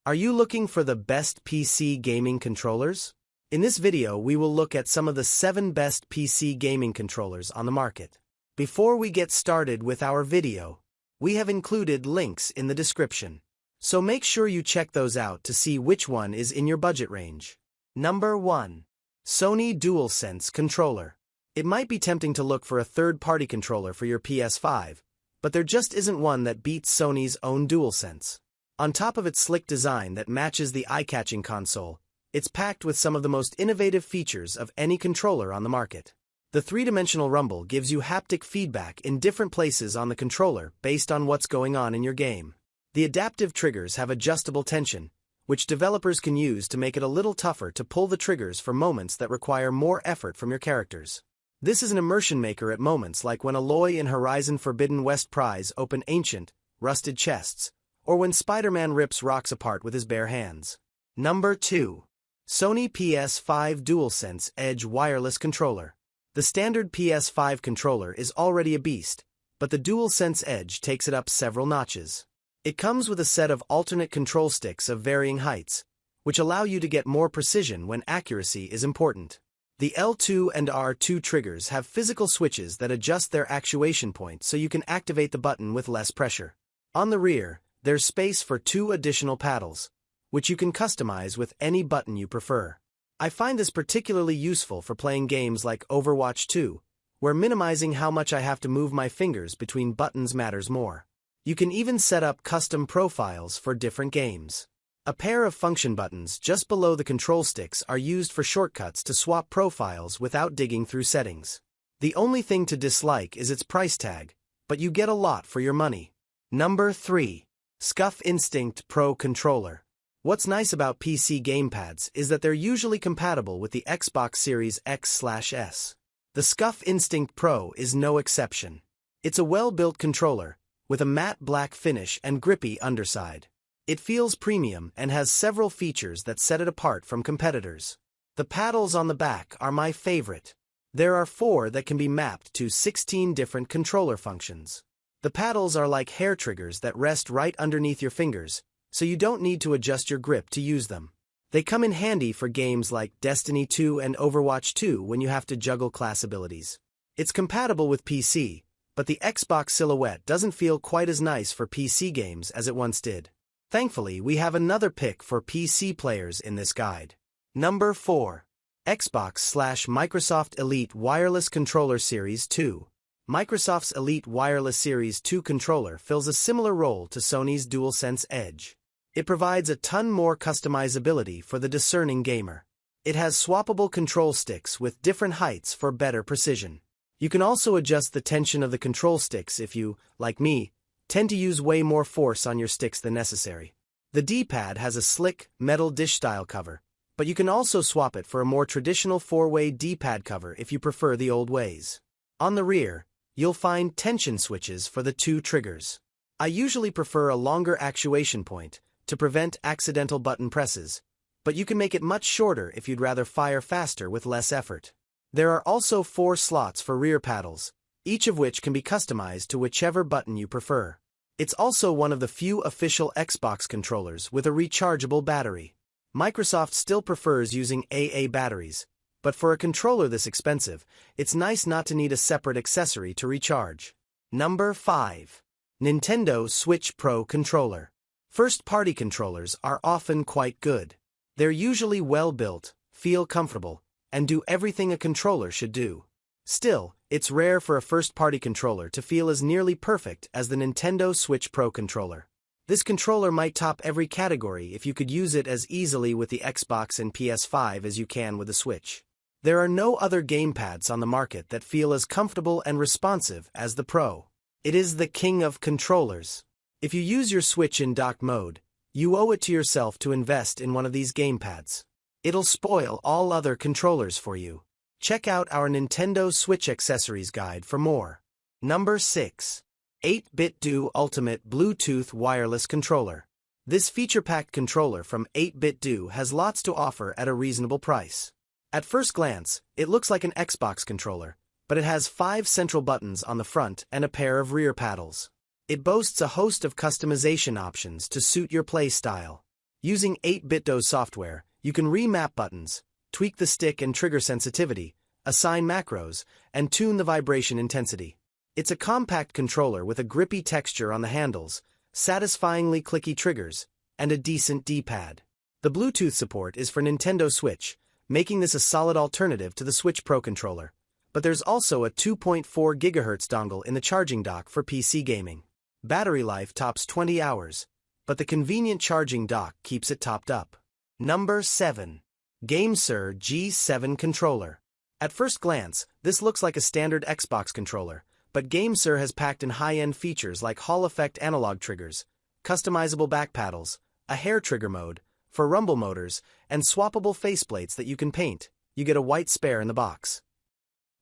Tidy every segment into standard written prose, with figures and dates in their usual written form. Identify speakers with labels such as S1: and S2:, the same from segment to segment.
S1: Are you looking for the best PC gaming controllers? In this video, we will look at some of the 7 best PC gaming controllers on the market. Before we get started with our video, we have included links in the description. So make sure you check those out to see which one is in your budget range. Number 1. Sony DualSense Controller. It might be tempting to look for a third-party controller for your PS5, but there just isn't one that beats Sony's own DualSense. On top of its slick design that matches the eye-catching console, it's packed with some of the most innovative features of any controller on the market. The three-dimensional rumble gives you haptic feedback in different places on the controller based on what's going on in your game. The adaptive triggers have adjustable tension, which developers can use to make it a little tougher to pull the triggers for moments that require more effort from your characters. This is an immersion maker at moments like when Aloy in Horizon Forbidden West pries open ancient, rusted chests, or when Spider-Man rips rocks apart with his bare hands. Number 2. Sony PS5 DualSense Edge Wireless Controller. The standard PS5 controller is already a beast, but the DualSense Edge takes it up several notches. It comes with a set of alternate control sticks of varying heights, which allow you to get more precision when accuracy is important. The L2 and R2 triggers have physical switches that adjust their actuation point so you can activate the button with less pressure. On the rear, there's space for 2 additional paddles, which you can customize with any button you prefer. I find this particularly useful for playing games like Overwatch 2, where minimizing how much I have to move my fingers between buttons matters more. You can even set up custom profiles for different games. A pair of function buttons just below the control sticks are used for shortcuts to swap profiles without digging through settings. The only thing to dislike is its price tag, but you get a lot for your money. Number 3. Scuf Instinct Pro Controller. What's nice about PC gamepads is that they're usually compatible with the Xbox Series X/S. The Scuf Instinct Pro is no exception. It's a well-built controller, with a matte black finish and grippy underside. It feels premium and has several features that set it apart from competitors. The paddles on the back are my favorite. There are 4 that can be mapped to 16 different controller functions. The paddles are like hair triggers that rest right underneath your fingers, so you don't need to adjust your grip to use them. They come in handy for games like Destiny 2 and Overwatch 2 when you have to juggle class abilities. It's compatible with PC, but the Xbox silhouette doesn't feel quite as nice for PC games as it once did. Thankfully, we have another pick for PC players in this guide. Number 4. Xbox/Microsoft Elite Wireless Controller Series 2. Microsoft's Elite Wireless Series 2 controller fills a similar role to Sony's DualSense Edge. It provides a ton more customizability for the discerning gamer. It has swappable control sticks with different heights for better precision. You can also adjust the tension of the control sticks if you, like me, tend to use way more force on your sticks than necessary. The D-pad has a slick, metal dish-style cover, but you can also swap it for a more traditional 4-way D-pad cover if you prefer the old ways. On the rear, you'll find tension switches for the 2 triggers. I usually prefer a longer actuation point to prevent accidental button presses, but you can make it much shorter if you'd rather fire faster with less effort. There are also 4 slots for rear paddles, each of which can be customized to whichever button you prefer. It's also one of the few official Xbox controllers with a rechargeable battery. Microsoft still prefers using AA batteries, but for a controller this expensive, it's nice not to need a separate accessory to recharge. Number 5. Nintendo Switch Pro Controller. First-party controllers are often quite good. They're usually well-built, feel comfortable, and do everything a controller should do. Still, it's rare for a first-party controller to feel as nearly perfect as the Nintendo Switch Pro controller. This controller might top every category if you could use it as easily with the Xbox and PS5 as you can with the Switch. There are no other gamepads on the market that feel as comfortable and responsive as the Pro. It is the king of controllers. If you use your Switch in dock mode, you owe it to yourself to invest in one of these gamepads. It'll spoil all other controllers for you. Check out our Nintendo Switch accessories guide for more. Number 6. 8-Bit Do Ultimate Bluetooth Wireless Controller. This feature-packed controller from 8-Bit Do has lots to offer at a reasonable price. At first glance, it looks like an Xbox controller, but it has 5 central buttons on the front and a pair of rear paddles. It boasts a host of customization options to suit your play style. Using 8-bit DOS software, you can remap buttons, tweak the stick and trigger sensitivity, assign macros, and tune the vibration intensity. It's a compact controller with a grippy texture on the handles, satisfyingly clicky triggers, and a decent D-pad. The Bluetooth support is for Nintendo Switch, making this a solid alternative to the Switch Pro controller. But there's also a 2.4 GHz dongle in the charging dock for PC gaming. Battery life tops 20 hours, but the convenient charging dock keeps it topped up. Number 7. GameSir G7 Controller. At first glance, this looks like a standard Xbox controller, but GameSir has packed in high-end features like Hall effect analog triggers, customizable back paddles, a hair trigger mode, for rumble motors, and swappable faceplates that you can paint. You get a white spare in the box.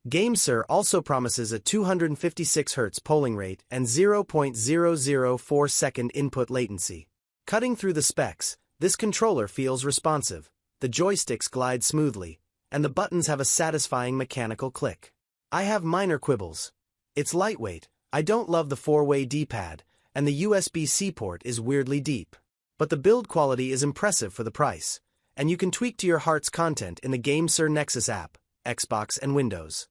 S1: GameSir also promises a 256 Hz polling rate and 0.004 second input latency. Cutting through the specs, this controller feels responsive, the joysticks glide smoothly, and the buttons have a satisfying mechanical click. I have minor quibbles. It's lightweight, I don't love the 4-way D-pad, and the USB-C port is weirdly deep. But the build quality is impressive for the price, and you can tweak to your heart's content in the GameSir Nexus app, Xbox and Windows.